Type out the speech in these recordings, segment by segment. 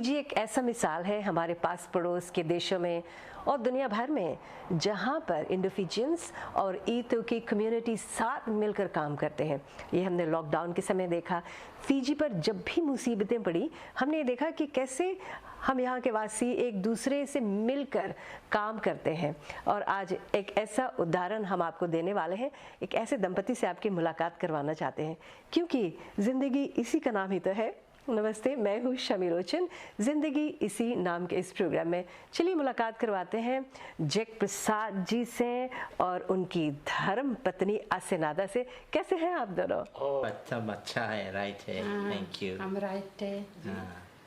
Fiji एक ऐसा मिसाल है हमारे पास पड़ोस के देशों में और दुनिया भर में जहां पर इंडोफिजियंस और ईतो की कम्युनिटी साथ मिलकर काम करते हैं। ये हमने लॉकडाउन के समय देखा। फिजी पर जब भी मुसीबतें पड़ी हमने ये देखा कि कैसे हम यहाँ के वासी एक दूसरे से मिलकर काम करते हैं। और आज एक ऐसा उदाहरण हम आपको देने वाले हैं। एक ऐसे दंपति से आपकी मुलाकात करवाना चाहते हैं क्योंकि ज़िंदगी इसी का नाम ही तो है। नमस्ते, मैं हूँ शमी लोचन, जिंदगी इसी नाम के इस प्रोग्राम में। चलिए मुलाकात करवाते हैं जैक प्रसाद जी से और उनकी धर्म पत्नी आसेनादा से। कैसे हैं आप दोनों? अच्छा है, राइट है, थैंक यू। हम राइट है,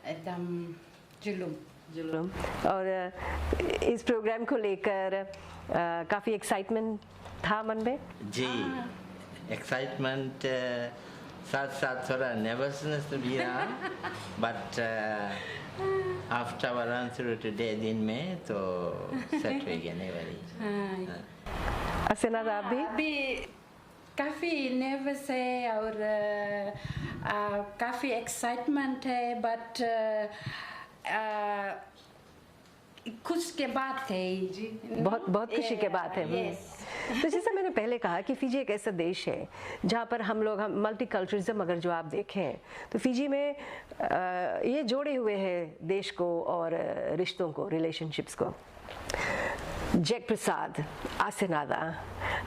एकदम जुलूम। और इस प्रोग्राम को लेकर काफ़ी एक्साइटमेंट था मन में? जी, एक्साइटमेंट साथ साथ थोड़ा नर्वसनेस भी रहा, but after were run through today दिन में तो सेट हो गया, नहीं वरी। आसेनादा आप भी? अभी काफ़ी नर्वस है और काफ़ी एक्साइटमेंट है, बट खुश के बात है जी, बहुत खुशी के बात है। तो जैसा मैंने पहले कहा कि फिजी एक ऐसा देश है जहाँ पर हम मल्टीकल्चरलिज्म अगर जो आप देखें तो फिजी में ये जोड़े हुए हैं देश को और रिश्तों को, रिलेशनशिप्स को। जैक प्रसाद, आसेनादा,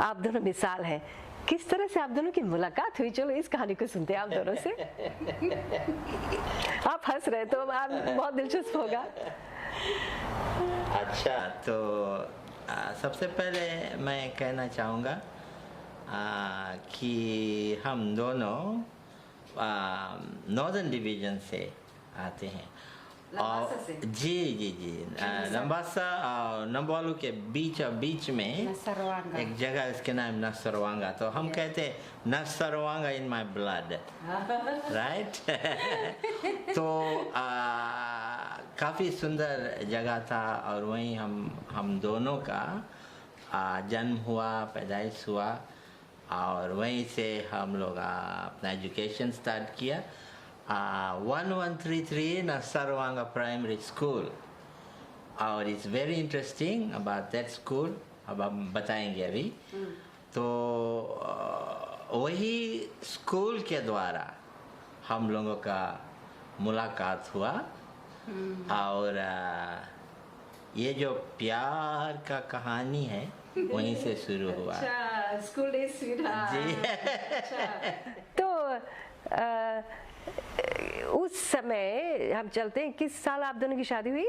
आप दोनों मिसाल हैं। किस तरह से आप दोनों की मुलाकात हुई? चलो इस कहानी को सुनते हैं आप दोनों से। आप हंस रहे तो आप बहुत दिलचस्प होगा। अच्छा, तो सबसे पहले मैं कहना चाहूँगा कि हम दोनों नॉर्दर्न डिवीजन से आते हैं। लंबासा से? जी, लंबासा और नम्बोलू के बीच में नसरवांगा एक जगह, इसके नाम नसरवांगा। तो हम कहते हैं नसरवांगा इन माय ब्लड, राइट। तो काफ़ी सुंदर जगह था और वहीं हम दोनों का जन्म हुआ, पैदाइश हुआ और वहीं से हम लोग अपना एजुकेशन स्टार्ट किया। 1133 नसरवांगा प्राइमरी स्कूल, और it's very interesting about that school, अब हम बताएंगे अभी। तो वही स्कूल के द्वारा हम लोगों का मुलाकात हुआ और ये जो प्यार का कहानी है वहीं से शुरू हुआ। अच्छा, स्कूल डेज जी। तो उस समय हम चलते हैं, किस साल आप दोनों की शादी हुई?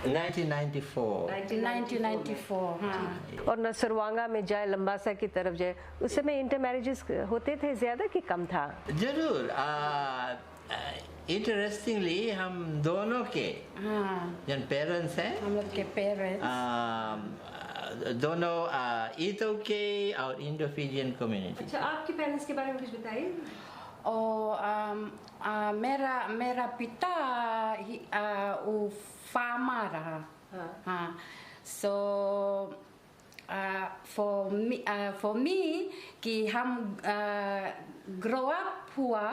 1994। हाँ। और नसरवांगा में जाए, लंबासा की तरफ जाए, उस समय इंटर मैरिजेस होते थे ज्यादा कि कम था? जरूर। इंटरेस्टिंगली हम दोनों के जन पेरेंट्स हैं, हम लोग के पेरेंट्स दोनों ईतो के और इंडो-फिजियन कम्युनिटी। अच्छा, आपके पेरेंट्स के बारे में कुछ बताइए। और मेरा पिता वो फार्मर रहा। हाँ, so for me कि हम ग्रो अप हुआ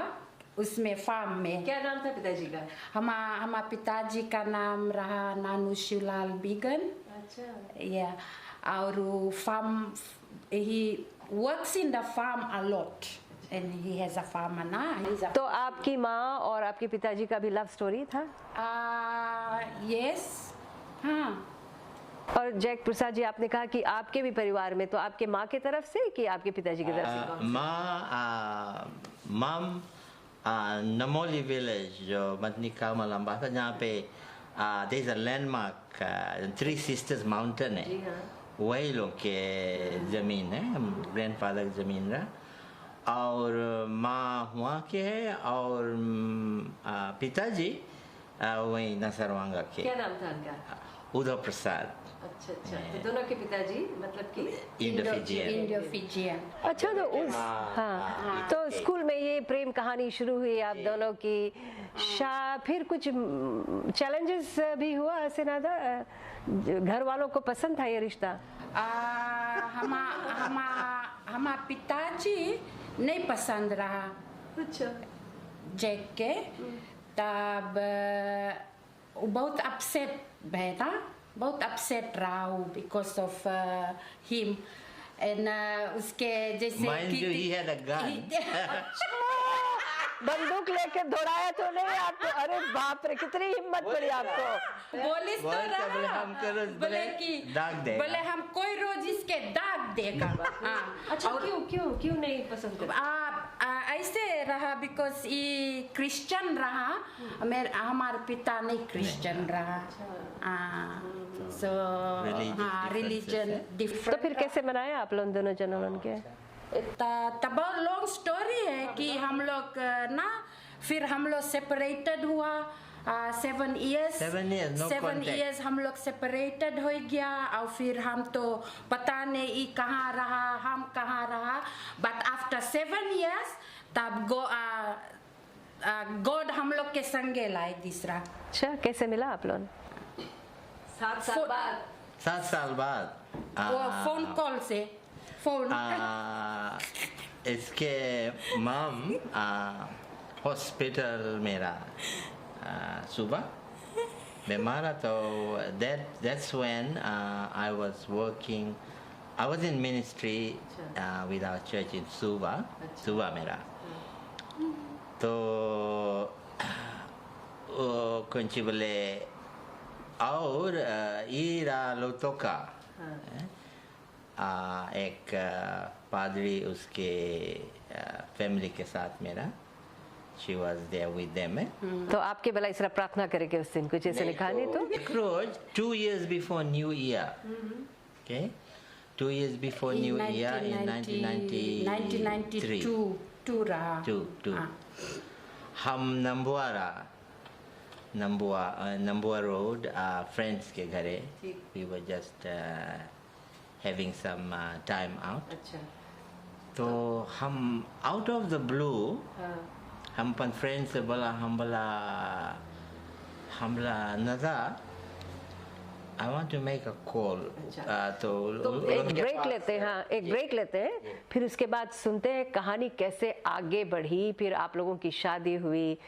उसमें फार्म में। क्या नाम था पिताजी का? हमारा पिताजी का नाम रहा नानू शिवलाल बिगन। अच्छा। या और farm, he works in the farm a lot and he has a farm now. तो आपकी माँ और आपके पिताजी का भी लव स्टोरी था? यस, हाँ। और जैक प्रसाद जी, आपने कहा कि आपके भी परिवार में, तो आपके माँ के तरफ से कि आपके पिताजी की तरफ से? माम नमोली विलेज जो मदनी कामा लंबासा, जहाँ पे there is a landmark, three sisters mountain है, वही लोग के जमीन है, ग्रैंडफादर की जमीन रहा। और माँ वहाँ के है और पिताजी वही नसरवांगा के। क्या नाम था उनका? उदय प्रसाद। अच्छा, तो दोनों के पिताजी मतलब कि इंडो-फिजियन। अच्छा, तो उस हाँ, तो स्कूल में ये प्रेम कहानी शुरू हुई आप दोनों की। फिर कुछ चैलेंजेस भी हुआ आसेनादा? घर वालों को पसंद था ये रिश्ता? हमारा पिताजी नहीं पसंद रहा। अच्छा। जैक के तब वो बहुत अपसेट था, बहुत अपसेट रहा वो बिकॉज ऑफ हिम एंड उसके जैसे Mind you, he had a gun. बंदूक लेके दौड़ाया तो नहीं आपको? अरे बाप रे, कितनी हिम्मत पड़ी आपको। बोलिस तो बोले रहा हमको रोज बोले कि दाग देगा। बोले हम कोई रोज इसके दाग देगा। हाँ, अच्छा, क्यों नहीं पसंद करते? ऐसे रहा बिकॉज ये क्रिश्चियन रहा, हमारे पिता नहीं क्रिश्चियन रहा। सो रिलीजन तो डिफरेंट। फिर कैसे मनाया आप लोग दोनों जनों के? तब लॉन्ग स्टोरी है कि हम लोग ना फिर हम लोग सेपरेटेड हुआ 7 years 7 years, no 7 contact. years हम लोग सेपरेटेड हो गया और फिर हम तो पता नहीं ये कहाँ रहा हम कहाँ रहा, बट आफ्टर 7 years तब गॉड हम लोग के संगे लाए तीसरा। अच्छा, कैसे मिला आप लोग? 7 साल बाद। 7 साल बाद वो फोन कॉल से फोन। इसके मम हॉस्पिटल मेरा सुबह बीमार तो that's when I was working, I was in ministry with our church in Suba मेरा तो कुछ बोले और ईरा लोटोका एक पादरी उसके फैमिली के साथ मेरा, she was there with them. तो आपके भला इस तरह प्रार्थना करेंगे उस दिन, कुछ ऐसे लिखा नहीं तो? Cross 2 years before New Year. Okay, 2 years before New Year in 1993. रहा। हम नंबुआ रोड फ्रेंड्स के घरे, we were just having some time out. अच्छा। तो हम out of the blue हम अपन फ्रेंड से बोला हमला नज़ा I want to make a call. तो एक ब्रेक लेते हैं, हाँ एक ब्रेक लेते हैं, फिर उसके बाद सुनते हैं कहानी कैसे आगे बढ़ी। फिर आप लोगों की शादी हुई,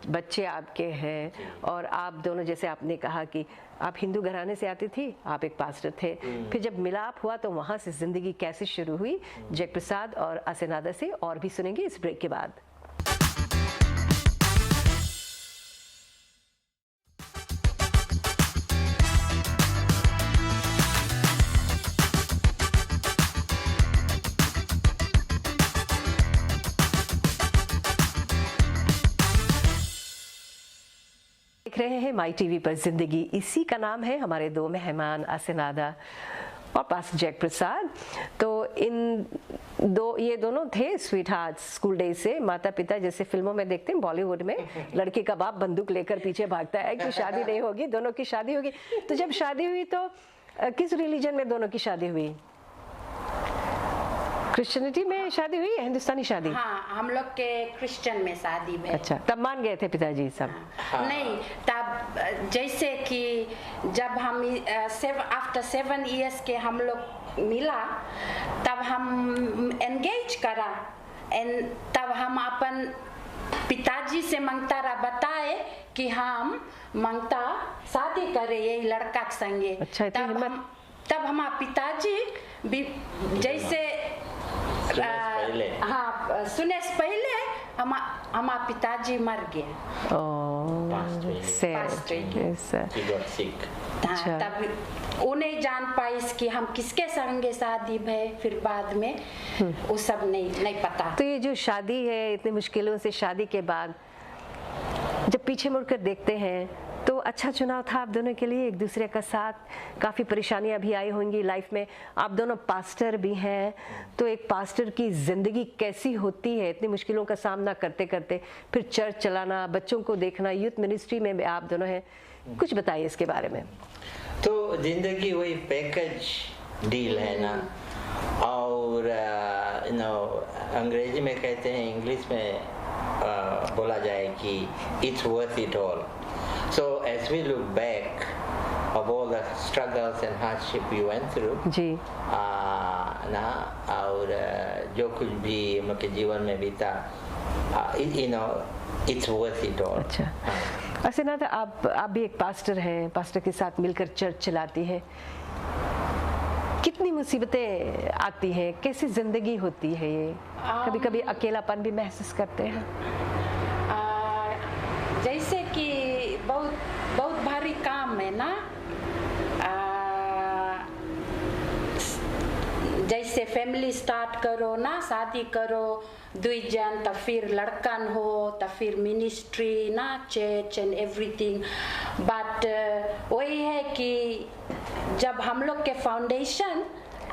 बच्चे आपके हैं, और आप दोनों जैसे आपने कहा कि आप हिंदू घराने से आती थी, आप एक पास्टर थे। फिर जब मिलाप हुआ तो वहाँ से जिंदगी कैसे शुरू हुई, जय प्रसाद और असेनादा से और भी सुनेंगे इस ब्रेक के बाद। देख रहे हैं माई टीवी पर जिंदगी, इसी का नाम है। हमारे दो मेहमान असेनादा और पास्टर जैक प्रसाद। तो ये दोनों थे स्वीट हार्ट्स स्कूल डेज से। माता पिता जैसे फिल्मों में देखते हैं बॉलीवुड में, लड़की का बाप बंदूक लेकर पीछे भागता है कि शादी नहीं होगी, दोनों की शादी होगी। तो जब शादी हुई तो किस रिलीजन में दोनों की शादी हुई? क्रिश्चियनिटी में शादी हुई या हिंदुस्तानी शादी? हाँ, हम लोग के क्रिश्चियन में शादी में। अच्छा, तब मान गए थे पिताजी सब? नहीं, तब जैसे कि जब हम आफ्टर 7 years के हम लोग मिला, तब हम एंगेज करा, तब हम अपन पिताजी से मंगता रहा, बताए कि हम मंगता शादी करे यही लड़का के संगे। अच्छा, तब हमारे पिताजी भी जैसे हाँ सुने से पहले हमारा पिताजी मर गए। तब वो नहीं जान पाई कि हम किसके संगे शादी भय, फिर बाद में वो सब नहीं पता। तो ये जो शादी है, इतनी मुश्किलों से शादी के बाद जब पीछे मुड़कर देखते हैं तो अच्छा चुनाव था आप दोनों के लिए, एक दूसरे का साथ। काफ़ी परेशानियां भी आई होंगी लाइफ में, आप दोनों पास्टर भी हैं, तो एक पास्टर की ज़िंदगी कैसी होती है इतनी मुश्किलों का सामना करते करते, फिर चर्च चलाना, बच्चों को देखना, यूथ मिनिस्ट्री में आप दोनों हैं, कुछ बताइए इसके बारे में। तो ज़िंदगी वही पैकेज डील है ना, और अंग्रेजी में कहते हैं, इंग्लिश में बोला जाए कि it's worth it all. So as we look back of all the struggles and hardship we went through, जी ना, और जो कुछ भी हम लोग के जीवन में बीता, it's worth it all. अच्छा, ऐसे ना, तो आप भी एक पास्टर हैं, पास्टर के साथ मिलकर चर्च चलाती हैं। कितनी मुसीबतें आती हैं, कैसी जिंदगी होती है ये? कभी कभी अकेलापन भी महसूस करते हैं? जैसे कि बहुत बहुत भारी काम है ना, जैसे फैमिली स्टार्ट करो ना, शादी करो 2 जन, तब फिर लड़कन हो, तब फिर मिनिस्ट्री ना, चर्च एंड एवरीथिंग। बट वही है कि जब हम लोग के फाउंडेशन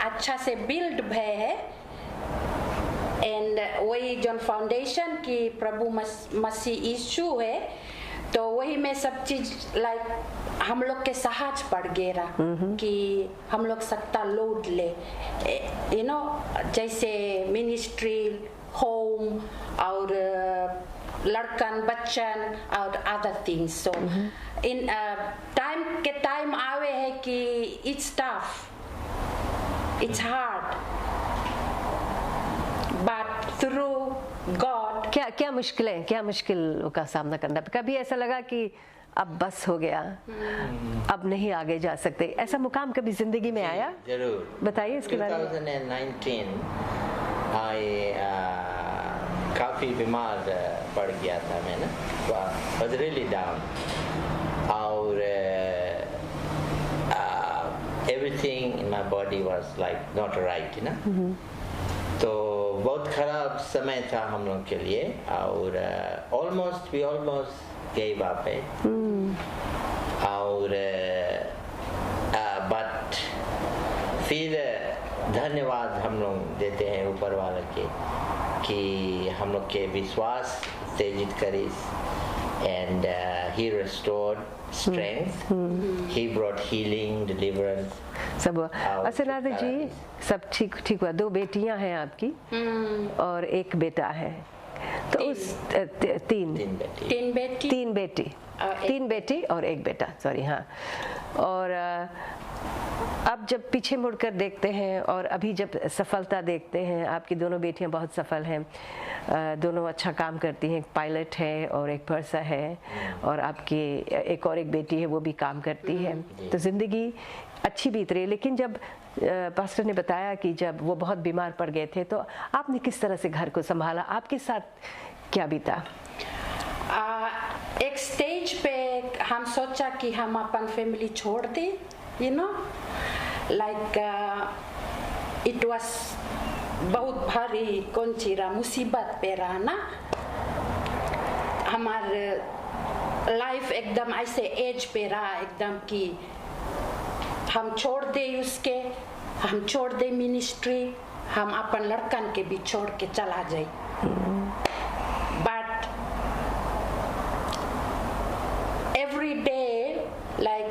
अच्छा से बिल्ड भय है, एंड वही जो फाउंडेशन की प्रभु मसीह यीशु है, तो वही में सब चीज लाइक हम लोग के सहज पड़ गया कि हम लोग सकता लोड ले, यू नो, जैसे मिनिस्ट्री, होम और लड़कन बच्चन और other things. So in time आवे है कि it's tough, it's hard, but through God. क्या मुश्किलों का सामना करना? कभी ऐसा लगा कि अब बस हो गया, अब नहीं आगे जा सकते, ऐसा मुकाम कभी जिंदगी में आया? जरूर, बताइए इसके बारे में। 2019 काफ़ी बीमार पड़ गया था मैं ना, was really down, और everything in my body was like not right, you know. तो बहुत खराब समय था हम लोग के लिए, और we almost gave up it, और but फिर धन्यवाद हम लोग देते हैं ऊपर वाले के कि हम लोग के विश्वास तेजित करी, and he restored strength, he brought healing, deliverance, सब हुआ। असनाद जी, सब ठीक हुआ। 2 बेटियां हैं आपकी और 1 बेटा है, तो उस 3 बेटी और 1 बेटा, सॉरी, हाँ। और अब जब पीछे मुड़कर देखते हैं और अभी जब सफलता देखते हैं, आपकी दोनों बेटियां बहुत सफल हैं, दोनों अच्छा काम करती हैं, एक पायलट है और एक पर्सा है, और आपकी एक बेटी है वो भी काम करती है, तो ज़िंदगी अच्छी बीत रही है। लेकिन जब पास्टर ने बताया कि जब वो बहुत बीमार पड़ गए थे, तो आपने किस तरह से घर को संभाला? आपके साथ क्या बीता? एक स्टेज पे हम सोचा कि हम अपन फैमिली छोड़ दें, you know, like it was बहुत भारी कौन चीरा मुसीबत पे रहा ना, हमारे लाइफ एकदम ऐसे एज पे रहा एकदम कि हम छोड़ दे उसके, हम छोड़ दे मिनिस्ट्री, हम अपन लड़कन के भी छोड़ के चला जाए। बट एवरी डे लाइक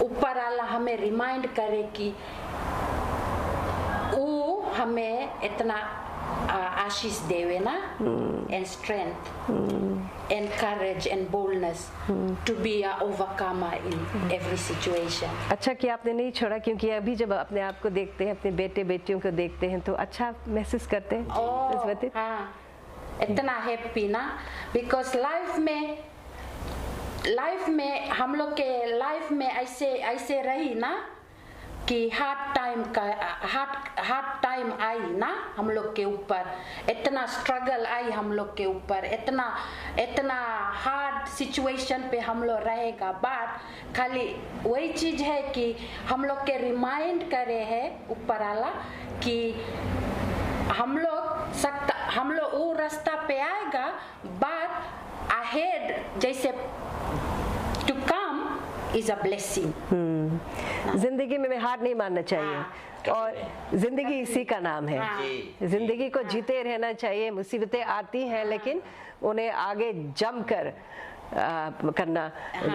ऊपर वाला हमें रिमाइंड करे कि वो हमें इतना आशीष देवे ना, and strength, and courage and boldness to be a overcomer in every situation. अच्छा कि आपने नहीं छोड़ा, क्योंकि अभी जब अपने आप को देखते हैं, अपने बेटे बेटियों को देखते हैं, तो अच्छा महसूस करते हैं। हाँ, इतना हैप्पी ना, बिकॉज लाइफ में हम लोग के लाइफ में ऐसे रही ना कि हार्ड टाइम आई ना हम लोग के ऊपर, इतना स्ट्रगल आई हम लोग के ऊपर, इतना हार्ड सिचुएशन पे हम लोग रहेगा। बट खाली वही चीज है कि हम लोग के रिमाइंड करे है ऊपर वाला कि हम लोग वो रास्ता पे आएगा, बट अहेड जैसे to come is a blessing. जिंदगी में हार नहीं मानना चाहिए, और जिंदगी इसी का नाम है। जिंदगी को जीते रहना चाहिए। मुसीबतें आती हैं, लेकिन उन्हें आगे जम कर करना,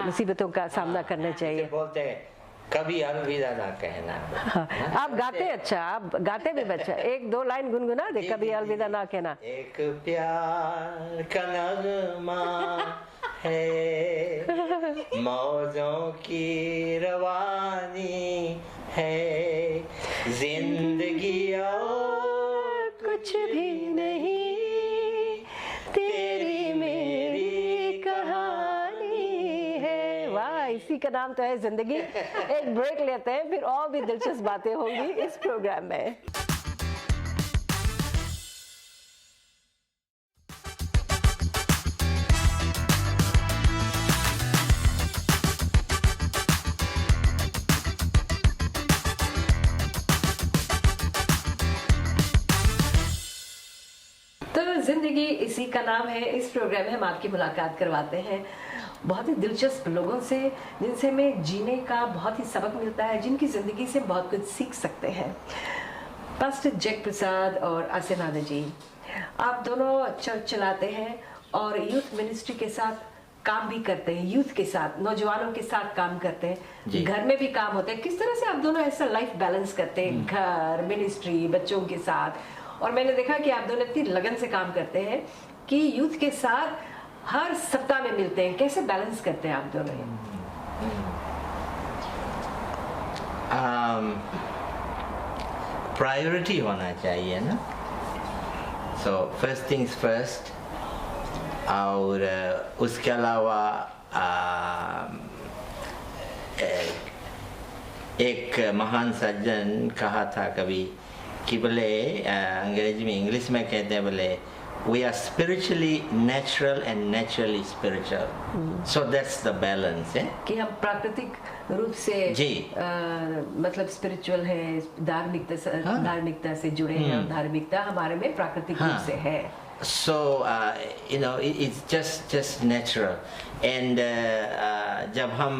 मुसीबतों का सामना करना चाहिए। बोलते हैं कभी अलविदा ना कहना। आप गाते अच्छा, आप गाते भी बच्चा, 1-2 लाइन गुनगुना दे, कभी अलविदा ना कहना। एक प्यार का नगमा है, मौजों की रवानी है, जिंदगी और कुछ भी नहीं तेरी में इसी का नाम तो है जिंदगी। एक ब्रेक लेते हैं, फिर और भी दिलचस्प बातें होंगी इस प्रोग्राम में। जिंदगी इसी का नाम है। इस प्रोग्राम में हम आपकी मुलाकात करवाते हैं बहुत ही दिलचस्प लोगों से, जिनसे हमें जीने का बहुत ही सबक मिलता है, जिनकी ज़िंदगी से बहुत कुछ सीख सकते हैं। पास्टर जैक प्रसाद और आसिनादा जी, आप दोनों चर्च चलाते हैं और यूथ मिनिस्ट्री के साथ काम भी करते हैं, यूथ के साथ, नौजवानों के साथ काम करते हैं, घर में भी काम होता है। किस तरह से आप दोनों ऐसा लाइफ बैलेंस करते हैं, घर, मिनिस्ट्री, बच्चों के साथ? और मैंने देखा कि आप दोनों इतनी लगन से काम करते हैं कि यूथ के साथ हर सप्ताह में मिलते हैं। कैसे बैलेंस करते हैं आप दोनों? प्रायोरिटी होना चाहिए ना। So first things first. और उसके अलावा एक महान सज्जन कहा था कभी कि बोले, अंग्रेजी में, इंग्लिश में कहते हैं बोले, we are spiritually natural and naturally spiritual. So that's the balance, है? कि हम प्राकृतिक रूप से मतलब स्पिरिचुअल है, धार्मिकता से जुड़े हैं, और धार्मिकता हमारे में प्राकृतिक रूप से है। So you know, it's just natural. And जब हम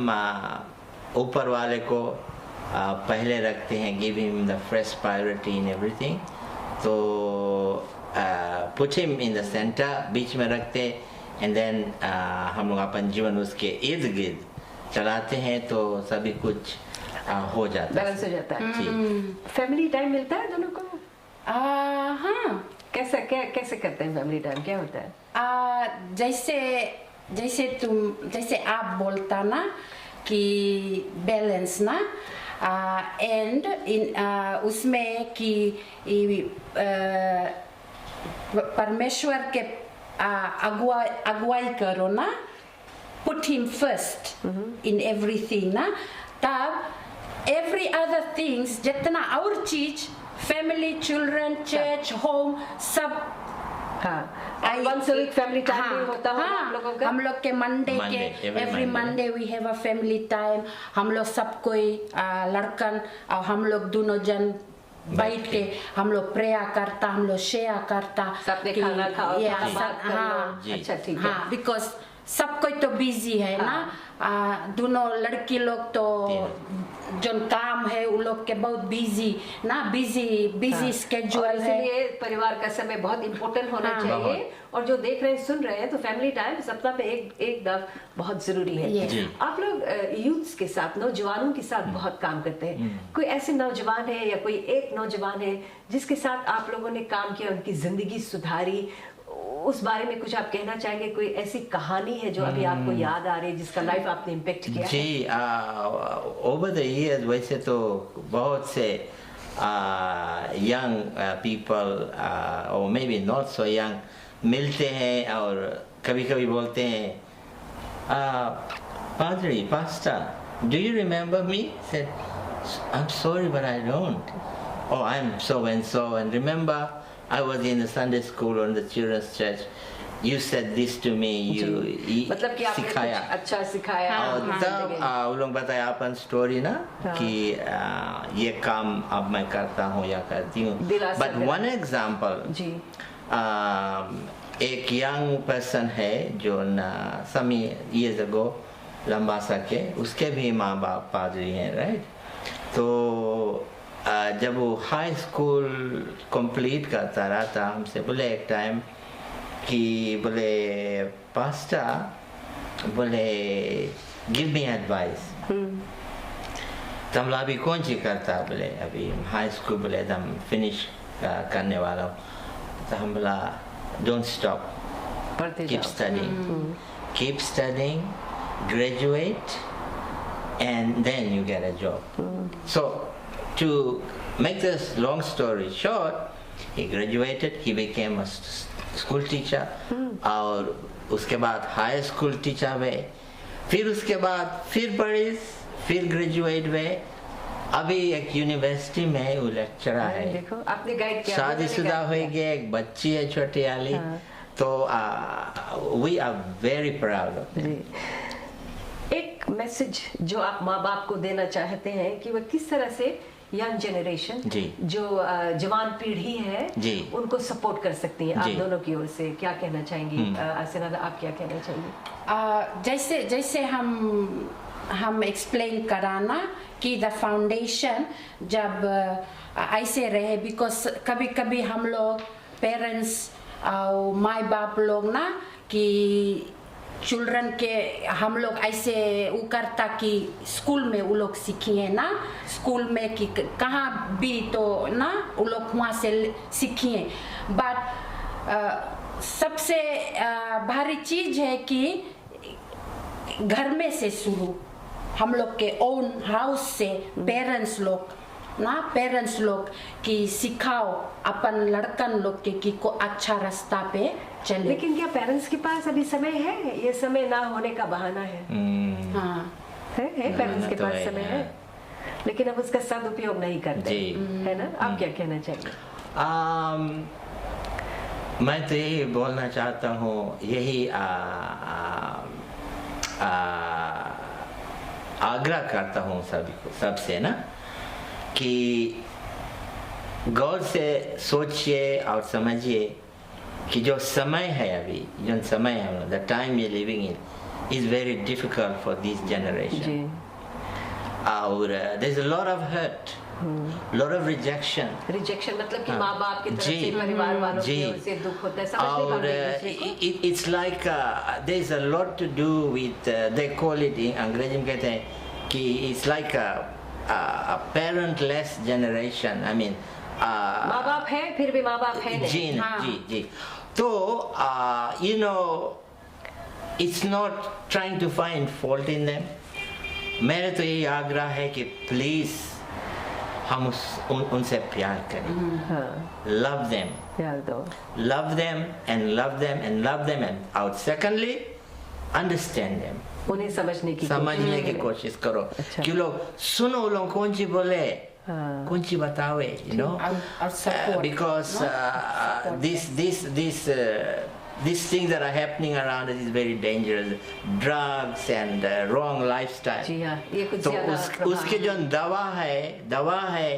ऊपर वाले को पहले रखते हैं, give him the first priority in everything, तो put him in the center, बीच में रखते, and then हम लोग अपन जीवन उसके इर्द गिर्द चलाते हैं तो सभी कुछ हो जाता है, बैलेंस हो जाता है। फैमिली टाइम मिलता है दोनों को? हाँ। कैसे करते हैं फैमिली टाइम? क्या होता है? जैसे आप बोलता ना कि बैलेंस ना, एंड इन उसमें कि परमेश्वर के अगुवाई करो ना, put him first in everything ना, तब every other things, जितना और चीज, family, children, church, home, सब once a week family time भी होता है हम लोगों का। हम लोग के मंडे के every Monday we have a family time। हम लोग सब कोई लड़कन और हम लोग दोनों जन बैठ के हम लोग प्रेयर करता, हम लोग शेयर करता, सबने खाना खाओ, हाँ, अच्छा ठीक है, हाँ, बिकॉज सब कोई तो बिजी है ना, दोनों लड़की लोग तो जो काम है उन लोग के बहुत बिजी ना, बिजी स्केड्यूल है, इसलिए परिवार का समय बहुत इम्पोर्टेंट होना चाहिए। और जो देख रहे हैं, सुन रहे हैं, तो फैमिली टाइम सप्ताह में एक दफा बहुत जरूरी है। आप लोग यूथ्स के साथ, नौजवानों के साथ बहुत काम करते हैं। कोई ऐसे नौजवान है या कोई एक नौजवान है जिसके साथ आप लोगों ने काम किया, उनकी जिंदगी सुधारी, उस बारे में कुछ आप कहना चाहेंगे? कोई ऐसी कहानी है जो अभी आपको याद आ रही है, जिसका लाइफ आपने इम्पैक्ट किया? जी, ओवर द इयर्स वैसे तो बहुत से यंग पीपल और may be not so young मिलते हैं और कभी कभी बोलते हैं, Padre, Pastor, do you remember me? Said, I'm sorry but I don't. Oh, I'm so and so, and remember I was in the Sunday school or in the children's church. You said this to me. मतलब कि आपने सिखाया, अच्छा सिखाया। और तब वो लोग बताया अपन स्टोरी ना कि ये काम अब मैं करता हूँ या करती हूँ। But one example, एक यंग पर्सन है जो some years ago लंबासा के, उसके भी माँ बाप पादरी हैं, राइट? तो जब वो हाई स्कूल कंप्लीट करता रहा था, हमसे बोले एक टाइम कि बोले, पास्टर, बोले गिव मी एडवाइस। तो हम अभी कौन सी करता? बोले अभी हाई स्कूल, बोले एकदम फिनिश करने वाला हूँ। तो हम बोला don't stop, keep studying, graduate, and then you get a job. So to make this long story short, he graduated, he became a school teacher, और उसके बाद हाई स्कूल टीचर में फिर उसके बाद फिर पढ़ी, फिर ग्रेजुएट हुए। अभी एक यूनिवर्सिटी में वो लेक्चरर है। देखो आपने गाइड किया, शादीशुदा हो गया, एक बच्ची है छोटी वाली। तो we are very proud of them. एक मैसेज जो आप माँ बाप को देना चाहते हैं कि वह किस तरह से यंग जनरेशन जो जवान पीढ़ी है उनको सपोर्ट कर सकती है, आप दोनों की ओर से क्या कहना चाहेंगी? आसिना, आप क्या कहना चाहेंगी? जैसे हम एक्सप्लेन कराना कि द फाउंडेशन जब ऐसे रहे, बिकॉज कभी कभी हम लोग पेरेंट्स और माँ बाप लोग ना कि चिल्ड्रन के हम लोग ऐसे वो करता कि स्कूल में वो लोग सीखिए ना, स्कूल में कि कहाँ भी तो ना वो लोग वहाँ से सीखिए। बट सबसे भारी चीज़ है कि घर में से शुरू, हम लोग के ओन हाउस से पेरेंट्स लोग कि सिखाओ अपन लड़कन लोग के कि को अच्छा रास्ता पे चले। लेकिन क्या पेरेंट्स के पास अभी समय है? ये समय ना होने का बहाना है। हाँ है पेरेंट्स के पास समय है, लेकिन अब उसका सदुपयोग नहीं करते, है ना? आप क्या कहना चाहिए? मैं तो यही बोलना चाहता हूँ, यही आग्रह करता हूँ सबसे ना कि गौर से सोचिए और समझिए कि जो समय है अभी, जो समय है, the time you living in is very difficult for this generation. और there is a lot of hurt, lot of rejection मतलब कि माँ बाप की तरफ से, परिवार वालों की ओर से दुख होता है, समझ नहीं पाते। It's like there is a lot to do with, they call it, अंग्रेजी में कहते हैं कि it's like a parentless generation. I mean, माँ बाप है फिर भी माँ बाप है नहीं। जी। तो you know, it's not trying to find fault in them. मेरे तो यही आग्रह है कि प्लीज हम उनसे प्यार करें, love them, प्यार दो, love them and love them and love them, and out secondly understand them, उन्हें समझने की कोशिश करो। कि लोग सुनो, लोग कौन सी बोले, कौन सी बताओ, you know, because these things that are happening around us is very dangerous, drugs and wrong lifestyle। जी हाँ, ये कुछ तो उसके जो दवा है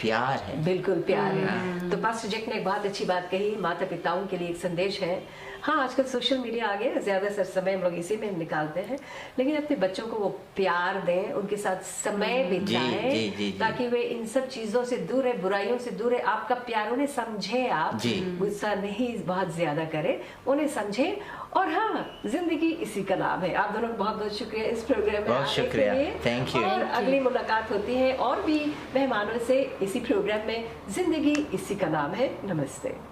प्यार है, बिल्कुल प्यार है। तो पास्टर जैक ने एक बहुत अच्छी बात कही, माता पिताओं के लिए एक संदेश है। हाँ, आजकल सोशल मीडिया आ गया, ज़्यादातर समय हम लोग इसी में निकालते हैं, लेकिन अपने बच्चों को वो प्यार दें, उनके साथ समय बिताएं, ताकि वे इन सब चीज़ों से दूर है, बुराइयों से दूर है। आपका प्यार उन्हें समझे, आप गुस्सा नहीं बहुत ज़्यादा करें, उन्हें समझे। और हाँ, जिंदगी इसी का नाम है। आप दोनों को बहुत बहुत शुक्रिया इस प्रोग्राम में आने के लिए। Thank you. और अगली मुलाकात होती है और भी मेहमानों से इसी प्रोग्राम में। जिंदगी इसी का नाम है। नमस्ते।